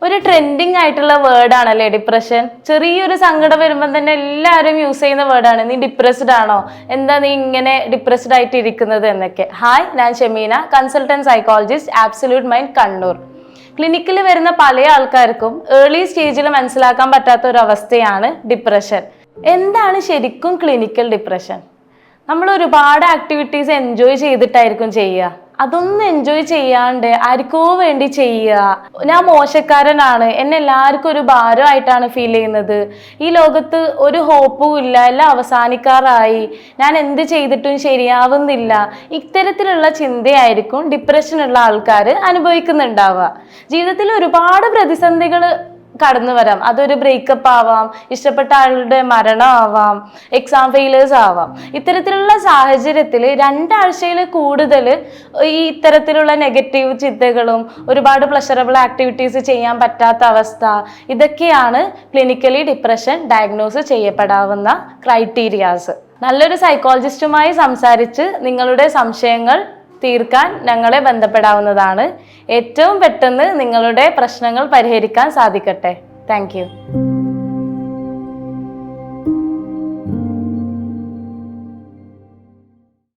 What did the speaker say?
ഒരു ട്രെൻഡിങ് ആയിട്ടുള്ള വേർഡാണല്ലേ ഡിപ്രഷൻ. ചെറിയൊരു സങ്കടം വരുമ്പോൾ തന്നെ എല്ലാവരും യൂസ് ചെയ്യുന്ന വേർഡാണ്. നീ ഡിപ്രസ്ഡ് ആണോ, എന്താ നീ ഇങ്ങനെ ഡിപ്രസ്ഡ് ആയിട്ട് ഇരിക്കുന്നത് എന്നൊക്കെ. ഹായ്, ഞാൻ Shemeena, consultant psychologist, absolute mind, Kannur. ക്ലിനിക്കിൽ വരുന്ന പല ആൾക്കാർക്കും ഏർലി സ്റ്റേജിൽ മനസ്സിലാക്കാൻ പറ്റാത്ത ഒരു അവസ്ഥയാണ് ഡിപ്രഷൻ. എന്താണ് ശരിക്കും ക്ലിനിക്കൽ ഡിപ്രഷൻ? നമ്മൾ ഒരുപാട് ആക്ടിവിറ്റീസ് എൻജോയ് ചെയ്തിട്ടായിരിക്കും ചെയ്യുക. അതൊന്നും എൻജോയ് ചെയ്യാണ്ട് ആർക്കോ വേണ്ടി ചെയ്യുക. ഞാൻ മോശക്കാരനാണ്, എന്നെ എല്ലാവർക്കും ഒരു ഭാരമായിട്ടാണ് ഫീൽ ചെയ്യുന്നത്, ഈ ലോകത്ത് ഒരു ഹോപ്പും ഇല്ല, എല്ലാം അവസാനിക്കാറായി, ഞാൻ എന്ത് ചെയ്തിട്ടും ശരിയാവുന്നില്ല, ഇത്തരത്തിലുള്ള ചിന്തയായിരിക്കും ഡിപ്രഷനുള്ള ആൾക്കാർ അനുഭവിക്കുന്നുണ്ടാവുക. ജീവിതത്തിൽ ഒരുപാട് പ്രതിസന്ധികൾ കടന്നു വരാം. അതൊരു ബ്രേക്കപ്പ് ആവാം, ഇഷ്ടപ്പെട്ട ആളുടെ മരണം ആവാം, എക്സാം ഫെയിലേഴ്സ് ആവാം. ഇത്തരത്തിലുള്ള സാഹചര്യത്തിൽ 2 ആഴ്ചയിൽ കൂടുതൽ ഈ ഇത്തരത്തിലുള്ള നെഗറ്റീവ് ചിന്തകളും ഒരുപാട് പ്ലഷറബിൾ ആക്ടിവിറ്റീസ് ചെയ്യാൻ പറ്റാത്ത അവസ്ഥ, ഇതൊക്കെയാണ് ക്ലിനിക്കലി ഡിപ്രഷൻ ഡയഗ്നോസ് ചെയ്യപ്പെടാവുന്ന ക്രൈറ്റീരിയാസ്. നല്ലൊരു സൈക്കോളജിസ്റ്റുമായി സംസാരിച്ച് നിങ്ങളുടെ സംശയങ്ങൾ തീർക്കാൻ ഞങ്ങളെ ബന്ധപ്പെടാവുന്നതാണ്. ഏറ്റവും പെട്ടെന്ന് നിങ്ങളുടെ പ്രശ്നങ്ങൾ പരിഹരിക്കാൻ സാധിക്കട്ടെ. Thank you.